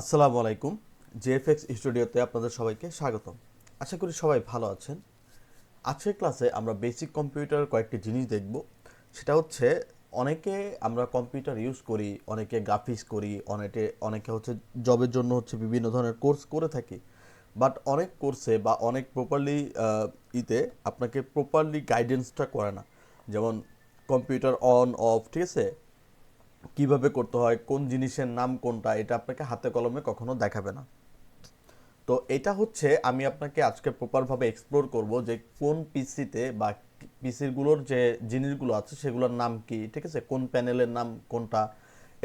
আসসালামু আলাইকুম। জেএফএক্স স্টুডিওতে আপনাদের সবাইকে স্বাগতম। আশা করি সবাই ভালো আছেন। আজকের ক্লাসে আমরা বেসিক কম্পিউটার কয়েকটি জিনিস দেখব। সেটা হচ্ছে অনেকে আমরা কম্পিউটার ইউজ করি, অনেকে গ্রাফিক্স করি, অনেকে হচ্ছে জবের জন্য হচ্ছে বিভিন্ন ধরনের কোর্স করে থাকি। বাট অনেক কোর্সে বা অনেক প্রপারলি আপনাকে প্রপারলি গাইডেন্সটা করে না। যেমন কম্পিউটার অন অফ, ঠিক আছে, কিভাবে করতে হয়, কোন জিনিসের নাম কোনটা, এটা আপনাকে হাতে কলমে কখনো দেখাবে না। তো এটা হচ্ছে আমি আপনাকে আজকে প্রপারভাবে এক্সপ্লোর করব যে কোন পিসিতে বা পিসিগুলোর যে জিনিসগুলো আছে সেগুলোর নাম কি, ঠিক আছে, কোন প্যানেলের নাম কোনটা,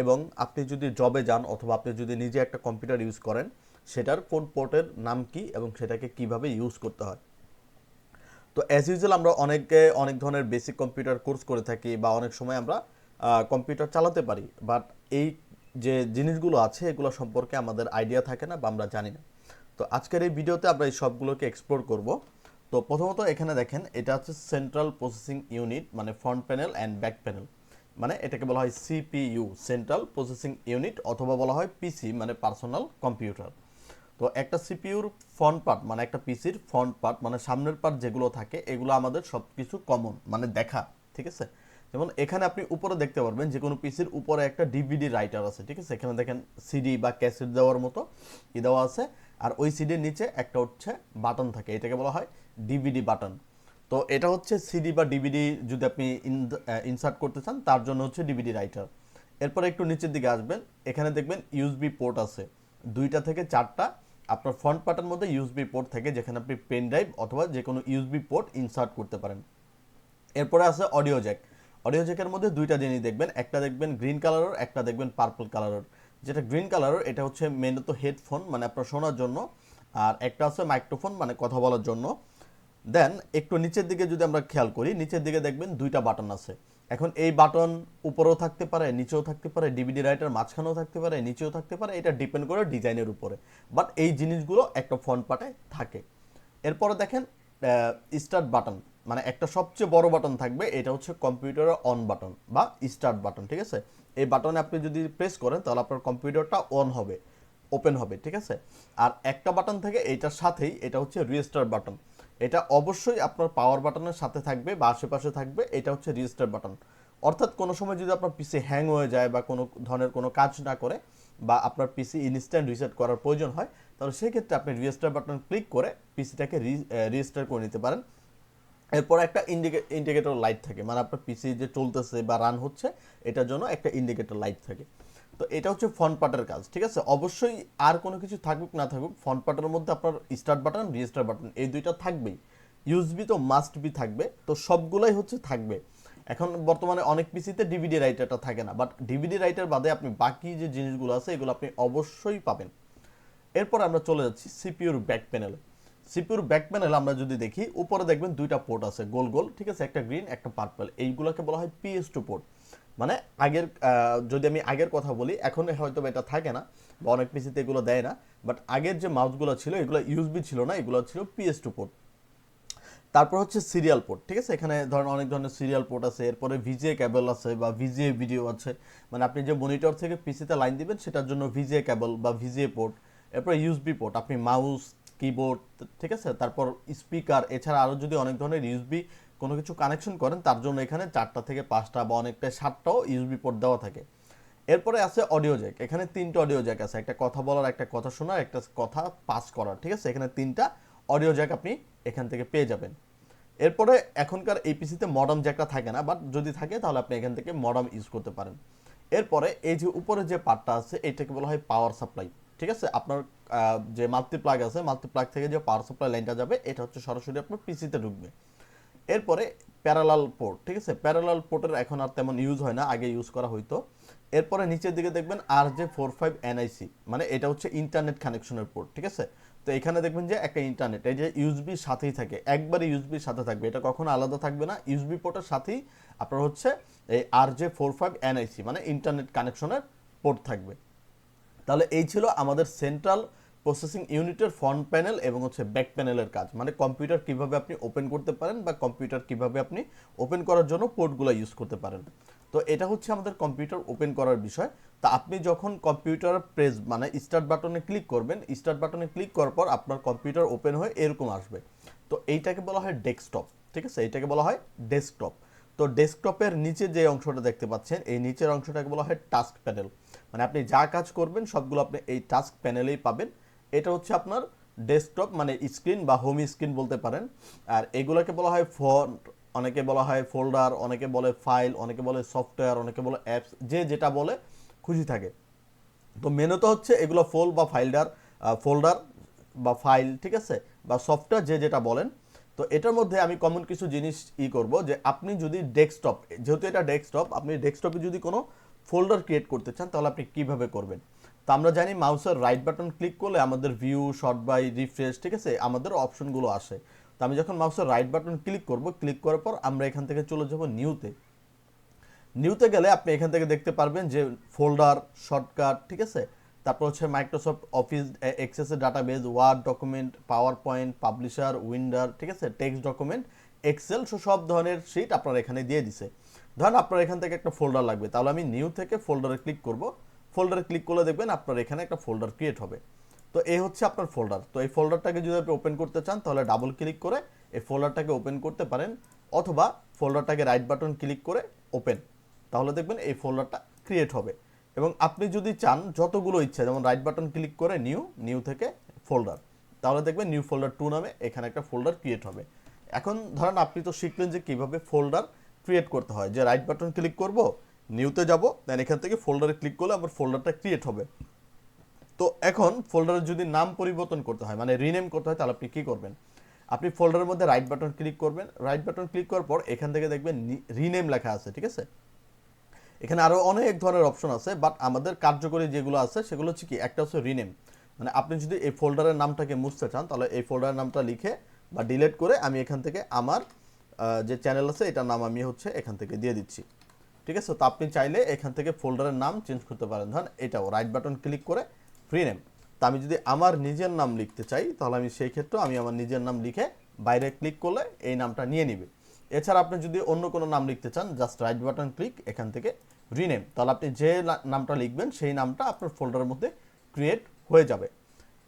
এবং আপনি যদি জবে যান অথবা আপনি যদি নিজে একটা কম্পিউটার ইউজ করেন সেটার কোন পোর্টের নাম কি এবং সেটাকে কিভাবে ইউজ করতে হয়। তো অ্যাজ ইউজুয়াল আমরা অনেক ধরনের বেসিক কম্পিউটার কোর্স করে থাকি বা অনেক সময় আমরা কম্পিউটার চালাতে পারি, বাট এই যে জিনিসগুলো আছে এগুলো সম্পর্কে আমাদের আইডিয়া থাকে না বা আমরা জানি না। তো আজকের এই ভিডিওতে আমরা এই সবগুলোকে এক্সপ্লোর করব। তো প্রথমত এখানে দেখেন, এটা হচ্ছে সেন্ট্রাল প্রসেসিং ইউনিট, মানে front panel and back panel, মানে এটাকে বলা হয় সিপিইউ, সেন্ট্রাল প্রসেসিং ইউনিট, অথবা বলা হয় পিসি মানে পার্সোনাল কম্পিউটার। তো একটা সিপিইউর ফ্রন্ট পার্ট মানে একটা পিসির ফ্রন্ট পার্ট মানে সামনের পার্ট যেগুলো থাকে এগুলো আমাদের সব কিছু কমন মানে দেখা, ঠিক আছে। যেমন এখানে আপনি উপরে দেখতে পারবেন যে কোনো পিসির উপরে একটা ডিভিডি রাইটার আছে, ঠিক আছে। এখানে দেখেন সিডি বা ক্যাসেট দেওয়ার মতো দেওয়া আছে, আর ওই সিডির নিচে একটা হচ্ছে বাটন থাকে, এটাকে বলা হয় ডিভিডি বাটন। তো এটা হচ্ছে সিডি বা ডিভিডি যদি আপনি ইনসার্ট করতে চান তার জন্য হচ্ছে ডিভিডি রাইটার। এরপর একটু নিচের দিকে আসবেন, এখানে দেখবেন ইউএসবি পোর্ট আছে 2টা থেকে 4টা। আপনার ফ্রন্ট পার্টের মধ্যে ইউএসবি পোর্ট থাকে যেখানে আপনি পেন ড্রাইভ অথবা যে কোনো ইউএসবি পোর্ট ইনসার্ট করতে পারেন। এরপরে আছে অডিও জ্যাক। অডিও জ্যাকের মধ্যে 2টা জিনিস দেখবেন, একটা দেখবেন গ্রিন কালারের, একটা দেখবেন পার্পল কালারের। যেটা গ্রিন কালারের এটা হচ্ছে মেনত হেডফোন মানে আপনার শোনার জন্য, আর একটা আছে মাইক্রোফোন মানে কথা বলার জন্য। দেন একটু নিচের দিকে যদি আমরা খেয়াল করি, নিচের দিকে দেখবেন 2টা বাটন আছে। এখন এই বাটন উপরেও থাকতে পারে, নিচেও থাকতে পারে, ডিভিডি রাইটার মাঝখানেও থাকতে পারে, নিচেও থাকতে পারে, এটা ডিপেন্ড করে ডিজাইনের উপরে। বাট এই জিনিসগুলো একটা ফ্রন্ট পার্টে থাকে। এরপরে দেখেন স্টার্ট বাটন, মানে একটা সবচেয়ে বড় বাটন থাকবে, এটা হচ্ছে কম্পিউটারের অন বাটন বা স্টার্ট বাটন, ঠিক আছে। এই বাটনে আপনি যদি প্রেস করেন তাহলে আপনার কম্পিউটারটা অন হবে, ওপেন হবে, ঠিক আছে। আর একটা বাটন থাকে এইটার সাথেই, এটা হচ্ছে রিস্টার্ট বাটন। এটা অবশ্যই আপনার পাওয়ার বাটনের সাথে থাকবে বা আশেপাশে থাকবে, এটা হচ্ছে রিস্টার্ট বাটন। অর্থাৎ কোনো সময় যদি আপনার পিসি হ্যাং হয়ে যায় বা কোনো ধরনের কোনো কাজ না করে বা আপনার পিসি ইনস্ট্যান্ট রিসেট করার প্রয়োজন হয়, তাহলে সেই ক্ষেত্রে আপনি রিস্টার্ট বাটন ক্লিক করে পিসিটাকে রিস্টার্ট করে নিতে পারেন। এরপর একটা ইন্ডিকেটর লাইট থাকে, মানে আপনার পিসি যে চলতেছে বা রান হচ্ছে এটার জন্য একটা ইন্ডিকেটর লাইট থাকে। তো এটা হচ্ছে ফ্রন্ট পার্টের কাজ, ঠিক আছে। অবশ্যই আর কোনো কিছু থাকুক না থাকুক, ফ্রন্ট পার্টের মধ্যে আপনার স্টার্ট বাটন রিস্টার্ট বাটন এই 2টা থাকবেই। ইউএসবি তো মাস্ট বি থাকবে, তো সবগুলাই হচ্ছে থাকবে। এখন বর্তমানে অনেক পিসিতে ডিভিডি রাইটারটা থাকে না, বাট ডিভিডি রাইটার বাদে আপনি বাকি যে জিনিসগুলো আছে এগুলো আপনি অবশ্যই পাবেন। এরপর আমরা চলে যাচ্ছি সিপিইউর ব্যাক প্যানেলে। সিপিইউর ব্যাক প্যানেল আমরা যদি দেখি, উপরে দেখবেন 2টা পোর্ট আছে গোল গোল, ঠিক আছে, একটা গ্রিন একটা পার্পল, এইগুলোকে বলা হয় PS2 পোর্ট। মানে আগের যদি আমি আগের কথা বলি, এখন হয়তো এটা থাকে না বা অনেক পিসিতে এগুলো দেয় না, বাট আগের যে মাউসগুলো ছিল এগুলো ইউএসবি ছিল না, এগুলো ছিল PS2 পোর্ট। তারপর হচ্ছে সিরিয়াল পোর্ট, ঠিক আছে, এখানে ধরেন অনেক ধরনের সিরিয়াল পোর্ট আছে। এরপরে ভিজিএ কেবল আছে বা ভিজিএ ভিডিও আছে, মানে আপনি যে মনিটর থেকে পিসিতে লাইন দিবেন সেটার জন্য ভিজিএ কেবল বা ভিজিএ পোর্ট। এরপর ইউএসবি পোর্ট, আপনি মাউস কিবোর্ড, ঠিক আছে, তারপর স্পিকার, এছাড়া আরও যদি অনেক ধরনের ইউএসবি কোনো কিছু কানেকশন করেন তার জন্য এখানে 4টা থেকে 5টা বা অনেকটা 7টাও ইউএসবি পোর্ট দেওয়া থাকে। এরপরে আছে অডিও জ্যাক, এখানে 3টা অডিও জ্যাক আছে, একটা কথা বলার, একটা কথা শোনার, একটা কথা পাস করার, ঠিক আছে। এখানে 3টা অডিও জ্যাক আপনি এখান থেকে পেয়ে যাবেন। এরপরে এখনকার এই পিসিতে মডার্ন জ্যাকটা থাকে না, বাট যদি থাকে তাহলে আপনি এখান থেকে মডার্ন ইউজ করতে পারেন। এরপরে এই যে উপরে যে পার্টটা আছে এটাকে বলা হয় পাওয়ার সাপ্লাই, ঠিক আছে। আপনার যে মাল্টিপ্লাগ আছে, মাল্টিপ্লাগ থেকে যে পাওয়ার সাপ্লাই লাইনটা যাবে এটা হচ্ছে সরাসরি আপনার পিসিতে ঢুকবে। এরপরে প্যারালাল পোর্ট, ঠিক আছে, প্যারালাল পোর্টের এখন আর তেমন ইউজ হয় না, আগে ইউজ করা হইতো। এরপরে নিচের দিকে দেখবেন RJ45NIC, মানে এটা হচ্ছে ইন্টারনেট কানেকশনের পোর্ট, ঠিক আছে। তো এখানে দেখবেন যে একটা ইন্টারনেট, এই যে ইউএসবির সাথেই থাকে, একবারে ইউএসবির সাথে থাকবে, এটা কখনো আলাদা থাকবে না, ইউএসবি পোর্টের সাথেই আপনার হচ্ছে এই RJ45NIC মানে ইন্টারনেট কানেকশনের পোর্ট থাকবে। তাহলে এই ছিল আমাদের সেন্ট্রাল প্রসেসিং ইউনিটের ফ্রন্ট প্যানেল এবং হচ্ছে ব্যাক প্যানেলের কাজ, মানে কম্পিউটার কিভাবে আপনি ওপেন করতে পারেন বা কম্পিউটার কিভাবে আপনি ওপেন করার জন্য পোর্টগুলো ইউজ করতে পারেন। তো এটা হচ্ছে আমাদের কম্পিউটার ওপেন করার বিষয়। তা আপনি যখন কম্পিউটার প্রেস মানে স্টার্ট বাটনে ক্লিক করবেন, স্টার্ট বাটনে ক্লিক করার পর আপনার কম্পিউটার ওপেন হয়ে এরকম আসবে। তো এইটাকে বলা হয় ডেস্কটপ, ঠিক আছে, এইটাকে বলা হয় ডেস্কটপ। তো ডেস্কটপের নিচে যে অংশটা দেখতে পাচ্ছেন, এই নিচের অংশটাকে বলা হয় টাস্ক প্যানেল। মানে আপনি যা কাজ করবেন সবগুলো আপনি এই টাস্ক প্যানেলেই পাবেন। এটা হচ্ছে আপনার ডেস্কটপ মানে স্ক্রিন বা হোম স্ক্রিন বলতে পারেন। আর এগুলোকে বলা হয় ফন্ট, অনেকে বলা হয় ফোল্ডার, অনেকে বলে ফাইল, অনেকে বলে সফটওয়্যার, অনেকে বলে অ্যাপস, যে যেটা বলে খুশি থাকে। তো মেনুতে হচ্ছে এগুলো ফোল্ডার বা ফাইল, ঠিক আছে, বা সফটওয়্যার, যে যেটা বলেন। তো এটার মধ্যে আমি কমন কিছু জিনিস করব, যে আপনি যদি ডেস্কটপ, যেহেতু এটা ডেস্কটপ, আপনি ডেস্কটপে যদি কোনো ফোল্ডার ক্রিয়েট করতে চান তাহলে আপনি কিভাবে করবেন। তো আমরা জানি মাউসের রাইট বাটন ক্লিক করলে আমাদের ভিউ, শর্ট বাই, রিফ্রেশ, ঠিক আছে, আমাদের অপশনগুলো আসে। তো আমি যখন মাউসের রাইট বাটন ক্লিক করব, ক্লিক করার পর আমরা এখান থেকে চলে যাব নিউতে। নিউতে গেলে আপনি এখান থেকে দেখতে পারবেন যে ফোল্ডার, শর্টকাট, ঠিক আছে, তারপর হচ্ছে মাইক্রোসফট অফিস এক্সেসের database, word document, power point, publisher, উইন্ডার, ঠিক আছে, টেক্সট ডকুমেন্ট, এক্সেল, সব ধরনের শিট আপনার এখানে দিয়ে দিছে। ধরেন আপনার এখান থেকে একটা ফোল্ডার লাগবে, তাহলে আমি নিউ থেকে ফোল্ডারে ক্লিক করব। ফোল্ডারে ক্লিক করলে দেখবেন আপনার এখানে একটা ফোল্ডার ক্রিয়েট হবে। তো এই হচ্ছে আপনার ফোল্ডার। তো এই ফোল্ডারটাকে যদি আপনি ওপেন করতে চান তাহলে ডাবল ক্লিক করে এই ফোল্ডারটাকে ওপেন করতে পারেন, অথবা ফোল্ডারটাকে রাইট বাটন ক্লিক করে ওপেন, তাহলে দেখবেন এই ফোল্ডারটা ক্রিয়েট হবে। এবং আপনি যদি চান যতগুলো ইচ্ছা, যেমন রাইট বাটন ক্লিক করে নিউ থেকে ফোল্ডার, তাহলে দেখবেন নিউ ফোল্ডার 2 নামে এখানে একটা ফোল্ডার ক্রিয়েট হবে। এখন ধরেন আপনি তো শিখলেন যে কিভাবে ফোল্ডার ক্রিয়েট করতে হয়, যে রাইট বাটন ক্লিক করব, নিউতে যাব, দেন এখান থেকে ফোল্ডারে ক্লিক করলে আমার ফোল্ডারটা ক্রিয়েট হবে। তো এখন ফোল্ডারের যদি নাম পরিবর্তন করতে হয়, মানে রিনেম করতে হয়, তাহলে আপনি কি করবেন? আপনি ফোল্ডারের মধ্যে রাইট বাটন ক্লিক করবেন, রাইট বাটন ক্লিক করার পর এখান থেকে দেখবেন রিনেম লেখা আছে, ঠিক আছে। এখানে আরো অনেক ধরনের অপশন আছে, বাট আমাদের কার্যকরী যেগুলো আছে সেগুলো হচ্ছে কি, একটা হচ্ছে রিনেম, মানে আপনি যদি এই ফোল্ডারের নামটাকে মুছতে চান তাহলে এই ফোল্ডারের নামটা লিখে বা ডিলিট করে আমি এখান থেকে আমার যে চ্যানেল আছে এটার নাম আমি হচ্ছে এখান থেকে দিয়ে দিচ্ছি, ঠিক আছে। তো আপনি চাইলে এখান থেকে ফোল্ডারের নাম চেঞ্জ করতে পারেন, ধরেন এটাও রাইট বাটন ক্লিক করে রিনেম। তো আমি যদি আমার নিজের নাম লিখতে চাই তাহলে আমি সেই ক্ষেত্রে আমি আমার নিজের নাম লিখে বাইরে ক্লিক করলে এই নামটা নিয়ে নিবে। এছাড়া আপনি যদি অন্য কোনো নাম লিখতে চান, জাস্ট রাইট বাটন ক্লিক, এখান থেকে রিনেম, তাহলে আপনি যে নামটা লিখবেন সেই নামটা আপনার ফোল্ডারের মধ্যে ক্রিয়েট হয়ে যাবে।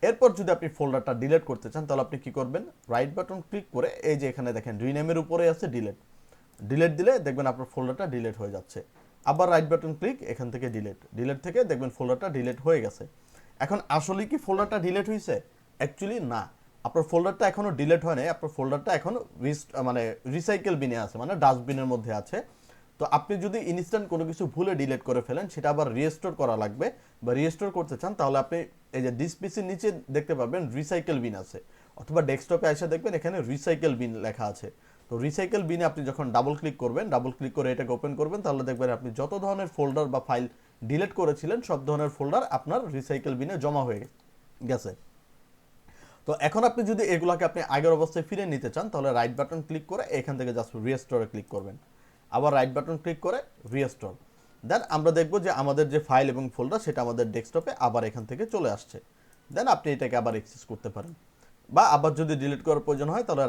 এরপর যদি আপনি ফোল্ডারটা ডিলিট করতে চান তাহলে আপনি কি করবেন, রাইট বাটন ক্লিক করে এই যে এখানে দেখেন রিনেমের উপরে আছে ডিলিট, ডিলিট দিলে দেখবেন আপনার ফোল্ডারটা ডিলিট হয়ে যাচ্ছে। আবার রাইট বাটন ক্লিক, এখান থেকে ডিলিট থেকে দেখবেন ফোল্ডারটা ডিলিট হয়ে গেছে। এখন আসলে কি ফোল্ডারটা ডিলিট হয়েছে? অ্যাকচুয়ালি না, আপনার ফোল্ডারটা এখনো ডিলিট হয় নাই, আপনার ফোল্ডারটা এখনো মানে রিসাইকেল বিনে আছে, মানে ডাস্টবিনের মধ্যে আছে। তো আপনি যদি ইনস্ট্যান্ট কোনো কিছু ভুলে ডিলিট করে ফেলেন, সেটা আবার রিস্টোর করা লাগবে, বা রিস্টোর করতে চান, তাহলে আপনি এই যে ডিসপিসির নিচে দেখতে পাবেন রিসাইকেল বিন আছে, অথবা ডেস্কটপে এসে দেখবেন এখানে রিসাইকেল বিন লেখা আছে। তো রিসাইকেল বিনে আপনি যখন ডাবল ক্লিক করবেন, ডাবল ক্লিক করে এটাকে ওপেন করবেন, তাহলে দেখবেন আপনি যত ধরনের ফোল্ডার বা ফাইল ডিলিট করেছিলেন সব ধরনের ফোল্ডার আপনার রিসাইকেল বিনে জমা হয়ে গেছে। তো এখন আপনি যদি এগুলাকে আপনি আগের অবস্থায় ফিরে নিতে চান তাহলে রাইট বাটন ক্লিক করে এখান থেকে জাস্ট রিস্টোরে ক্লিক করবেন, আবার রাইট বাটন ক্লিক করে রিস্টোর। দেন আমরা দেখব যে আমাদের যে ফাইল এবং ফোল্ডার সেটা আমাদের ডেস্কটপে আবার এখান থেকে চলে আসছে। দেন আপনি এটাকে আবার অ্যাক্সেস করতে পারেন, বা আবার যদি ডিলিট করার প্রয়োজন হয় তাহলে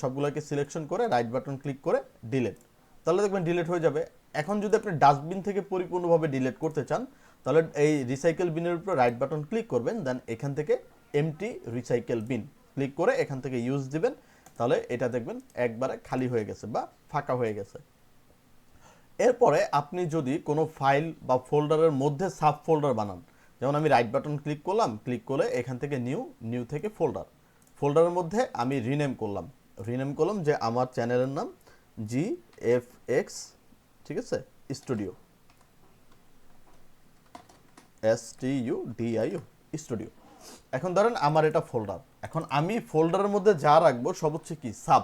সবগুলোকে সিলেকশন করে রাইট বাটন ক্লিক করে ডিলিট, তাহলে দেখবেন ডিলিট হয়ে যাবে। এখন যদি আপনি ডাস্টবিন থেকে পরিপূর্ণভাবে ডিলিট করতে চান তাহলে এই রিসাইকেল বিনের উপর রাইট বাটন ক্লিক করবেন, দেন এখান থেকে এমটি রিসাইকেল বিন ক্লিক করে এখান থেকে ইউজ দিবেন, তাহলে এটা দেখবেন একবারে খালি হয়ে গেছে বা ফাঁকা হয়ে গেছে। এরপরে আপনি যদি কোনো ফাইল বা ফোল্ডারের মধ্যে সাব ফোল্ডার বানান, যেমন আমি রাইট বাটন ক্লিক করলাম, ক্লিক করে এখান থেকে নিউ থেকে ফোল্ডারের মধ্যে আমি রিনেম করলাম যে আমার চ্যানেলের নাম GFX, ঠিক আছে, স্টুডিও, STUDIO স্টুডিও। এখন ধরেন আমার এটা ফোল্ডার, এখন আমি ফোল্ডারের মধ্যে যা রাখবো সব হচ্ছে কি সাব,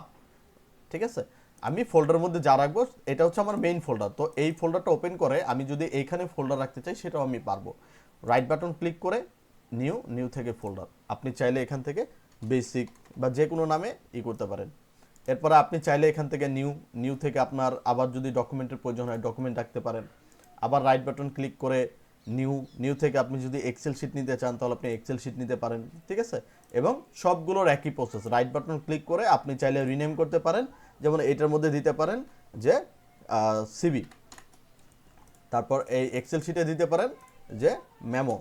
ঠিক আছে। আমি ফোল্ডারের মধ্যে যা রাখবো এটা হচ্ছে আমার মেইন ফোল্ডার। তো এই ফোল্ডারটা ওপেন করে আমি যদি এইখানে ফোল্ডার রাখতে চাই সেটাও আমি পারবো। রাইট বাটন ক্লিক করে নিউ থেকে ফোল্ডার, আপনি চাইলে এখান থেকে বেসিক বা যে কোনো নামে করতে পারেন। এরপরে আপনি চাইলে এখান থেকে নিউ থেকে আপনার আবার যদি ডকুমেন্টের প্রয়োজন হয় ডকুমেন্ট রাখতে পারেন। আবার রাইট বাটন ক্লিক করে নিউ থেকে আপনি যদি এক্সেল শিট নিতে চান তাহলে আপনি এক্সেল শিট নিতে পারেন, ঠিক আছে। এবং সবগুলোর একই প্রসেস, রাইট বাটন ক্লিক করে আপনি চাইলে রিনেম করতে পারেন, যেমন এটার মধ্যে দিতে পারেন যে সিবি, তারপর এই এক্সেল শিটে দিতে পারেন যে মেমো।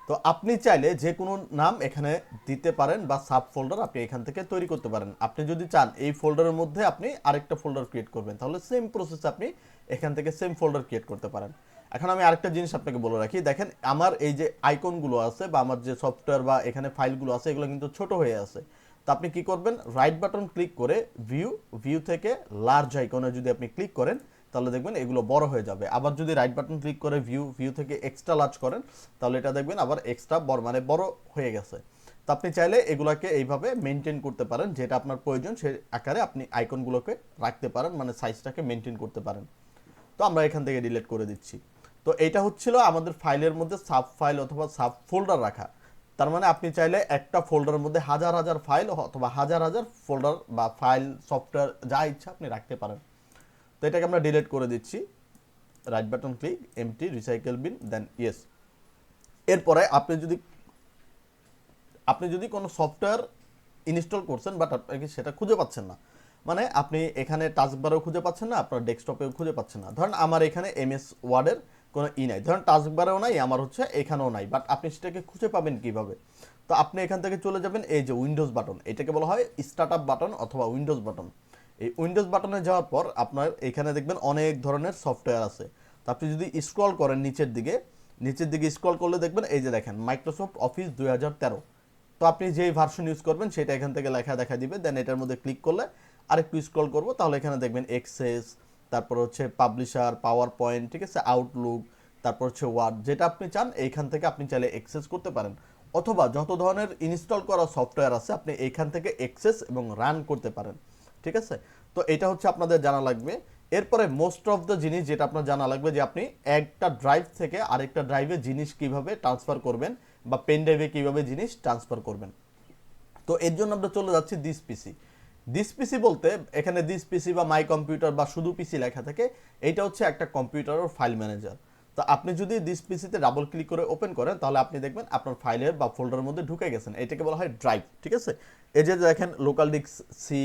তো আপনি চাইলে যে কোনো নাম এখানে দিতে পারেন বা সাব ফোল্ডার আপনি এখান থেকে তৈরি করতে পারেন। আপনি যদি চান এই ফোল্ডারের মধ্যে আপনি আরেকটা ফোল্ডার ক্রিয়েট করবেন, তাহলে সেম প্রসেসে আপনি এখান থেকে সেম ফোল্ডার ক্রিয়েট করতে পারেন। এখন আমি আরেকটা জিনিস আপনাকে বলে রাখি, দেখেন আমার এই যে আইকনগুলো আছে বা আমার যে সফটওয়্যার বা এখানে ফাইলগুলো আছে এগুলো কিন্তু ছোট হয়ে আছে। তো আপনি কি করবেন, রাইট বাটন ক্লিক করে ভিউ থেকে লার্জ আইকনে যদি আপনি ক্লিক করেন তাহলে দেখবেন এগুলো বড় হয়ে যাবে। আবার যদি রাইট বাটন ক্লিক করে ভিউ থেকে এক্সট্রা লার্জ করেন তাহলে এটা দেখবেন আবার এক্সট্রা বড় মানে বড় হয়ে গেছে। তো আপনি চাইলে এগুলোকে এইভাবে মেনটেন করতে পারেন, যেটা আপনার প্রয়োজন সেই আকারে আপনি আইকনগুলোকে রাখতে পারেন, মানে সাইজটাকে মেনটেন করতে পারেন। তো আমরা এখান থেকে ডিলিট করে দিচ্ছি। তো এটা হচ্ছিল আমাদের ফাইলের মধ্যে সাব ফাইল অথবা সাব ফোল্ডার রাখা। তার মানে আপনি চাইলে একটা ফোল্ডারের মধ্যে হাজার হাজার ফাইল অথবা হাজার হাজার ফোল্ডার বা ফাইল সফটওয়্যার যা ইচ্ছা আপনি রাখতে পারেন। তো এটাকে আমরা ডিলিট করে দিচ্ছি, right button click, empty, recycle bin, then yes. এরপরে আপনি যদি কোনো সফটওয়্যার ইনস্টল করছেন বাট আপনি সেটা খুঁজে পাচ্ছেন না, মানে আপনি এখানে টাস্কবারেও খুঁজে পাচ্ছেন না, আপনার ডেস্কটপেও খুঁজে পাচ্ছেন না। ধরেন আমার এখানে এমএস ওয়ার্ডের কোনো নাই, ধরেন টাস্কবারেও নাই, আমার হচ্ছে এখানেও নাই, বাট আপনি সেটাকে খুঁজে পাবেন কিভাবে? তো আপনি এখান থেকে চলে যাবেন এই যে উইন্ডোজ বাটন, এটাকে বলা হয় স্টার্ট আপ বাটন অথবা উইন্ডোজ বাটন। এই উইন্ডোজ বাটনে যাওয়ার পর আপনার এখানে দেখবেন অনেক ধরনের সফটওয়্যার আছে। তো আপনি যদি স্ক্রল করেন নিচের দিকে স্ক্রল করলে দেখবেন এই যে দেখেন মাইক্রোসফট অফিস 2013। তো আপনি যেই ভার্সন ইউজ করবেন সেটা এখান থেকে লেখা দেখা দিবে, দেন এটার মধ্যে ক্লিক করলে আরেকটু স্ক্রল করব তাহলে এখানে দেখবেন এক্সেস, তারপর হচ্ছে পাবলিশার, পাওয়ার পয়েন্ট, ঠিক আছে, আউটলুক, তারপর হচ্ছে ওয়ার্ড, যেটা আপনি চান এইখান থেকে আপনি চাইলে এক্সেস করতে পারেন। অথবা যত ধরনের ইনস্টল করা সফটওয়্যার আছে আপনি এইখান থেকে এক্সেস এবং রান করতে পারেন, ঠিক আছে। তো এটা হচ্ছে আপনাদের জানা লাগবে। এরপরে মোস্ট অফ দ্য জিনিস যেটা আপনার জানা লাগবে যে আপনি একটা ড্রাইভ থেকে আরেকটা ড্রাইভে জিনিস কিভাবে ট্রান্সফার করবেন বা পেন ড্রাইভে কীভাবে জিনিস ট্রান্সফার করবেন। তো এর জন্য আমরা চলে যাচ্ছি দিস পিসি বলতে এখানে দিস পিসি বা মাই কম্পিউটার বা শুধু পিসি লেখা থাকে, এইটা হচ্ছে একটা কম্পিউটারের ফাইল ম্যানেজার। তো আপনি যদি দিস পিসিতে ডাবল ক্লিক করে ওপেন করেন তাহলে আপনি দেখবেন আপনার ফাইলের বা ফোল্ডারের মধ্যে ঢুকে গেছেন, এটাকে বলা হয় ড্রাইভ, ঠিক আছে। এই যে দেখেন লোকাল ডিস্ক সি,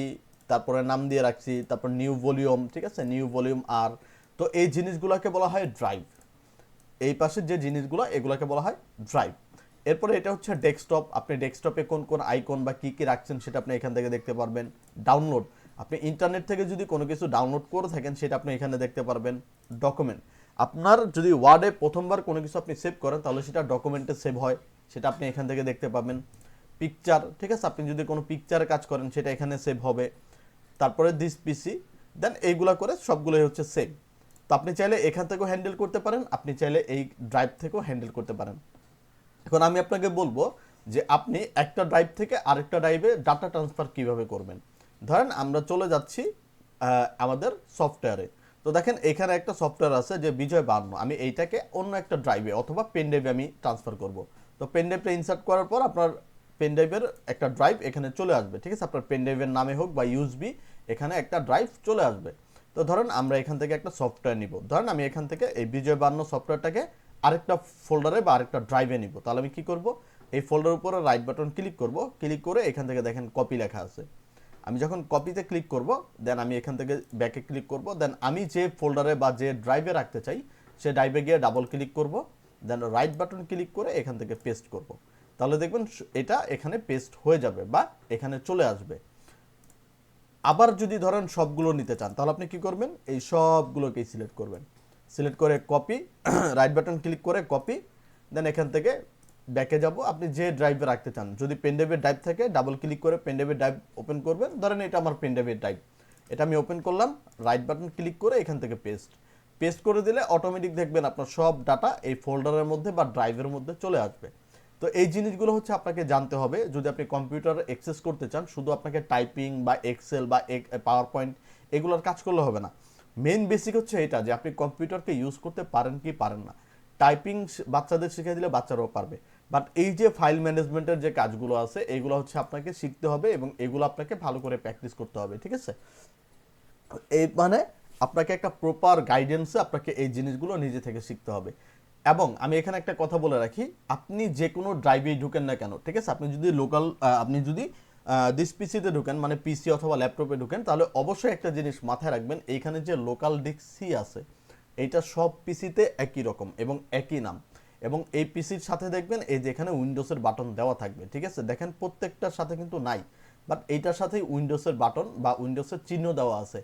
তারপরে নাম দিয়ে রাখছি, তারপর নিউ ভলিউম, ঠিক আছে, নিউ ভলিউম আর। তো এই জিনিসগুলোকে বলা হয় ড্রাইভ। এই পাশের যে জিনিসগুলো এগুলোকে বলা হয় ড্রাইভ। এরপরে এটা হচ্ছে ডেস্কটপ, আপনি ডেস্কটপে কোন কোন আইকন বা কী কী রাখছেন সেটা আপনি এখান থেকে দেখতে পারবেন। ডাউনলোড, আপনি ইন্টারনেট থেকে যদি কোনো কিছু ডাউনলোড করে থাকেন সেটা আপনি এখানে দেখতে পারবেন। ডকুমেন্ট, আপনার যদি ওয়ার্ডে প্রথমবার কোনো কিছু আপনি সেভ করেন তাহলে সেটা ডকুমেন্টে সেভ হয়, সেটা আপনি এখান থেকে দেখতে পাবেন। পিকচার, ঠিক আছে, আপনি যদি কোনো পিকচারে কাজ করেন সেটা এখানে সেভ হবে। তারপরে দিস পিসি, দেন এইগুলা করে সবগুলোই হচ্ছে সেভ। তো আপনি চাইলে এখান থেকেও হ্যান্ডেল করতে পারেন, আপনি চাইলে এই ড্রাইভ থেকেও হ্যান্ডেল করতে পারেন। এখন আমি আপনাকে বলবো যে আপনি একটা ড্রাইভ থেকে আরেকটা ড্রাইভে ডাটা ট্রান্সফার কিভাবে করবেন। ধরেন আমরা চলে যাচ্ছি আমাদের সফটওয়্যারে। তো দেখেন এখানে একটা সফটওয়্যার আছে যে বিজয় 52, আমি এইটাকে অন্য একটা ড্রাইভে অথবা পেন ড্রাইভে আমি ট্রান্সফার করব। তো পেন ড্রাইভটা ইনসার্ট করার পর আপনার পেন ড্রাইভের একটা ড্রাইভ এখানে চলে আসবে, ঠিক আছে, আপনার পেন ড্রাইভের নামে হোক বা ইউএসবি, এখানে একটা ড্রাইভ চলে আসবে। তো ধরেন আমরা এখান থেকে একটা সফটওয়্যার নিব, ধরেন আমি এখান থেকে এই বিজয় 52 সফটওয়্যারটাকে আরেকটা ফোল্ডারে বা আরেকটা ড্রাইভে নিব। তাহলে আমি কি করব, এই ফোল্ডারের উপরে রাইট বাটন ক্লিক করব, ক্লিক করে এখান থেকে দেখেন কপি লেখা আছে। আমি যখন কপিতে ক্লিক করব দেন আমি এখান থেকে ব্যাকে ক্লিক করব, দেন আমি যে ফোল্ডারে বা যে ড্রাইভে রাখতে চাই সে ড্রাইভে গিয়ে ডাবল ক্লিক করব, দেন রাইট বাটন ক্লিক করে এখান থেকে পেস্ট করব। তাহলে দেখবেন এটা এখানে পেস্ট হয়ে যাবে বা এখানে চলে আসবে। আবার যদি ধরেন সবগুলো নিতে চান তাহলে আপনি কি করবেন, এই সবগুলোকেই সিলেক্ট করবেন, সিলেক্ট করে কপি, রাইট বাটন ক্লিক করে কপি, দেন এখান থেকে ব্যাকে যাব, আপনি যে ড্রাইভে রাখতে চান, যদি পেনড্রাইভের ড্রাইভ থাকে ডাবল ক্লিক করে পেনড্রাইভের ড্রাইভ ওপেন করবেন, ধরেন এটা আমার পেনড্রাইভের ড্রাইভ, এটা আমি ওপেন করলাম, রাইট বাটন ক্লিক করে এখান থেকে পেস্ট করে দিলে অটোমেটিক দেখবেন আপনার সব ডাটা এই ফোল্ডারের মধ্যে বা ড্রাইভের মধ্যে চলে আসবে। তো এই জিনিসগুলো হচ্ছে আপনাকে জানতে হবে যদি আপনি কম্পিউটার অ্যাক্সেস করতে চান। শুধু আপনাকে টাইপিং বা এক্সেল বা পাওয়ার পয়েন্ট এগুলোর কাজ করলে হবে না। মেইন বেসিক হচ্ছে এটা যে আপনি কম্পিউটারকে ইউজ করতে পারেন কি পারেন না। টাইপিং বাচ্চাদের শিখিয়ে দিলে বাচ্চারাও পারবে, বাট এই যে ফাইল ম্যানেজমেন্টের যে কাজগুলো আছে এগুলো হচ্ছে আপনাকে শিখতে হবে এবং এগুলো আপনাকে ভালো করে প্র্যাকটিস করতে হবে, ঠিক আছে। এই মানে আপনাকে একটা প্রপার গাইডেন্সে আপনাকে এই জিনিসগুলো নিজে থেকে শিখতে হবে। এবং আমি এখানে একটা কথা বলে রাখি, আপনি যে কোনো ড্রাইভেই ঢুকেন না কেন, ঠিক আছে, আপনি যদি দিস পিসিতে ঢুকেন মানে পিসি অথবা ল্যাপটপে ঢুকেন তাহলে অবশ্যই একটা জিনিস মাথায় রাখবেন, এইখানে যে লোকাল ডিস্ক সি আছে এইটা সব পিসিতে একই রকম এবং একই নাম। এবং এই পিসির সাথে দেখবেন এই যে এখানে উইন্ডোজের বাটন দেওয়া থাকবে, ঠিক আছে? দেখেন প্রত্যেকটার সাথে কিন্তু নাই, বাট এইটার সাথেই উইন্ডোজের বাটন বা উইন্ডোজের চিহ্ন দেওয়া আছে।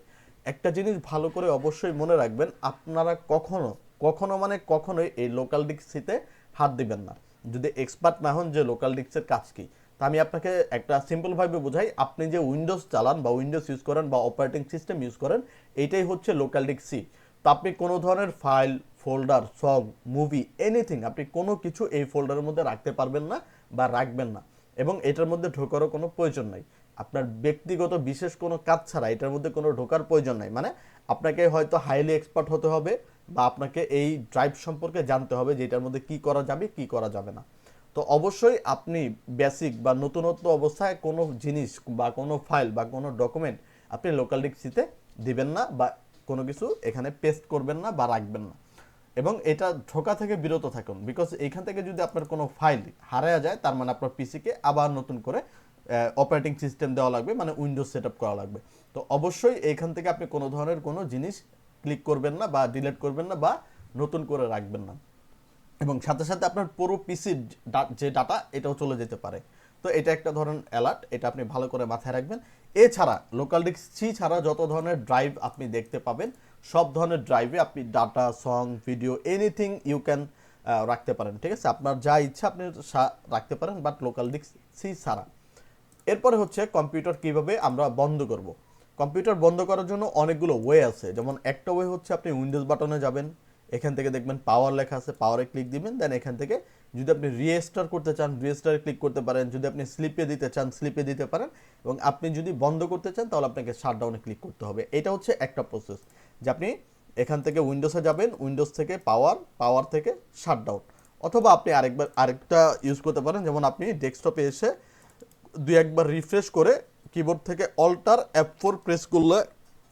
একটা জিনিস ভালো করে অবশ্যই মনে রাখবেন, আপনারা কখনো কখনো মানে কখনোই এই লোকাল ডিস্কসিতে হাত দিবেন না যদি এক্সপার্ট না হন যে লোকাল ডিস্কের কাজ কি। তা আমি আপনাকে একটা সিম্পলভাবে বোঝাই, আপনি যে উইন্ডোজ চালান বা উইন্ডোজ ইউজ করেন বা অপারেটিং সিস্টেম ইউজ করেন, এইটাই হচ্ছে লোকাল ডিস্ক সি। তো আপনি কোনো ধরনের file, folder, song, movie, anything আপনি কোনো কিছু এই ফোল্ডারের মধ্যে রাখতে পারবেন না বা রাখবেন না, এবং এটার মধ্যে ঢোকারও কোনো প্রয়োজন নাই। আপনার ব্যক্তিগত বিশেষ কোনো কাজ ছাড়া এটার মধ্যে কোনো ঢোকার প্রয়োজন নাই। মানে আপনাকে হয়তো হাইলি এক্সপার্ট হতে হবে বা আপনাকে এই ড্রাইভ সম্পর্কে জানতে হবে যে এটার মধ্যে কী করা যাবে কী করা যাবে না। তো অবশ্যই আপনি বেসিক বা নতুনত্ব অবস্থায় কোনো জিনিস বা কোনো ফাইল বা কোনো ডকুমেন্ট আপনি লোকাল ডিস্কসিতে দিবেন না বা কোনো কিছু এখানে পেস্ট করবেন না বা রাখবেন না, এবং এটা ঢোকা থেকে বিরত থাকুন। বিকজ এইখান থেকে যদি আপনার কোনো ফাইল হারায়া যায়, তার মানে আপনার পিসিকে আবার নতুন করে অপারেটিং সিস্টেম দেওয়া লাগবে, মানে উইন্ডোজ সেট আপ করা লাগবে। তো অবশ্যই এইখান থেকে আপনি কোনো ধরনের কোনো জিনিস ক্লিক করবেন না বা ডিলিট করবেন না বা নতুন করে রাখবেন না, এবং সাথে সাথে আপনার পুরো পিসির যে ডাটা এটাও চলে যেতে পারে। তো এটা একটা ধরনের অ্যালার্ট, এটা আপনি ভালো করে মাথায় রাখবেন। এছাড়া লোকাল ডিস্ক সি ছাড়া যত ধরনের ড্রাইভ আপনি দেখতে পাবেন, সব ধরনের ড্রাইভে আপনি data, song, video, anything you can রাখতে পারেন, ঠিক আছে? আপনার যা ইচ্ছা আপনি রাখতে পারেন, বাট লোকাল ডিস্ক সি ছাড়া। এরপরে হচ্ছে কম্পিউটার কিভাবে আমরা বন্ধ করব। কম্পিউটার বন্ধ করার জন্য অনেকগুলো ওয়ে আছে। যেমন একটা ওয়ে হচ্ছে আপনি উইন্ডোজ বাটনে যাবেন, এখান থেকে দেখবেন পাওয়ার লেখা আছে, পাওয়ারে ক্লিক দিবেন। দেন এখান থেকে যদি আপনি রিস্টার্ট করতে চান, রিস্টারে ক্লিক করতে পারেন। যদি আপনি স্লিপে দিতে চান, স্লিপে দিতে পারেন। এবং আপনি যদি বন্ধ করতে চান, তাহলে আপনাকে শাটডাউনে ক্লিক করতে হবে। এটা হচ্ছে একটা প্রসেস, যে আপনি এখান থেকে উইন্ডোজে যাবেন, উইন্ডোজ থেকে পাওয়ার, পাওয়ার থেকে শাটডাউন। অথবা আপনি আরেকটা ইউজ করতে পারেন, যেমন আপনি ডেস্কটপে এসে দুই একবার রিফ্রেশ করে কিবোর্ড থেকে অল্টার F4 প্রেস করলে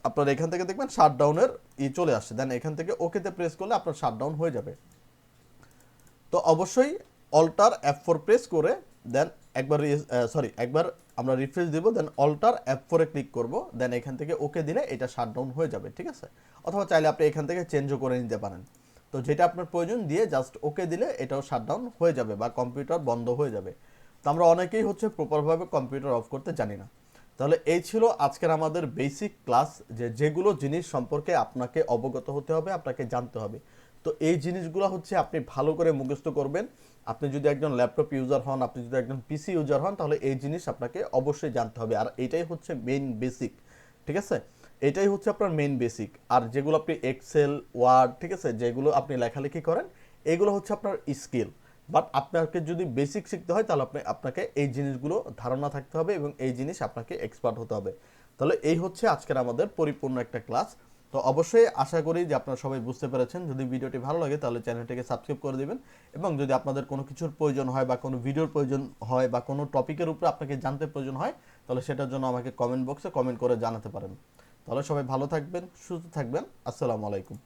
আপনার এখান থেকে দেখবেন শাটডাউনের চলে আসছে। দেন এখান থেকে ওকেতে প্রেস করলে আপনার শাটডাউন হয়ে যাবে। তো অবশ্যই অল্টার F4 প্রেস করে দেন একবার আমরা রিফ্রেশ দিব, দেন অল্টার F4 এ ক্লিক করব, দেন এখান থেকে ওকে দিলে এটা শাটডাউন হয়ে যাবে, ঠিক আছে? অথবা চাইলে আপনি এখান থেকে চেঞ্জও করে নিতে পারেন। তো যেটা আপনার প্রয়োজন দিয়ে জাস্ট ওকে দিলে এটাও শাটডাউন হয়ে যাবে বা কম্পিউটার বন্ধ হয়ে যাবে। তো আমরা অনেকেই হচ্ছে প্রপারভাবে কম্পিউটার অফ করতে জানি না। তাহলে এই ছিল আজকের আমাদের বেসিক ক্লাস, যেগুলো জিনিস সম্পর্কে আপনাকে অবগত হতে হবে, আপনাকে জানতে হবে। তো এই জিনিসগুলো হচ্ছে আপনি ভালো করে মুখস্থ করবেন। আপনি যদি একজন ল্যাপটপ ইউজার হন, আপনি যদি একজন পিসি ইউজার হন, তাহলে এই জিনিস আপনাকে অবশ্যই জানতে হবে। আর এটাই হচ্ছে মেইন বেসিক, ঠিক আছে? এটাই হচ্ছে আপনার মেইন বেসিক। আর যেগুলো আপনি এক্সেল, ওয়ার্ড, ঠিক আছে, যেগুলো আপনি লেখালেখি করেন, এগুলো হচ্ছে আপনার স্কিল। বাট আপনাকে যদি বেসিক শিখতে হয়, তাহলে আপনাকে এই জিনিসগুলো ধারণা থাকতে হবে এবং এই জিনিস আপনাকে এক্সপার্ট হতে হবে। তাহলে এই হচ্ছে আজকের আমাদের পরিপূর্ণ একটা ক্লাস। তো অবশ্যই আশা করি যে আপনারা সবাই বুঝতে পেরেছেন। যদি ভিডিওটি ভালো লাগে তাহলে চ্যানেলটিকে সাবস্ক্রাইব করে দিবেন, এবং যদি আপনাদের কোনো কিছুর প্রয়োজন হয় বা কোনো ভিডিওর প্রয়োজন হয় বা কোনো টপিকের উপরে আপনাকে জানতে প্রয়োজন হয়, তাহলে সেটার জন্য আমাকে কমেন্ট বক্সে কমেন্ট করে জানাতে পারেন। তাহলে সবাই ভালো থাকবেন, সুস্থ থাকবেন। আসসালামু আলাইকুম।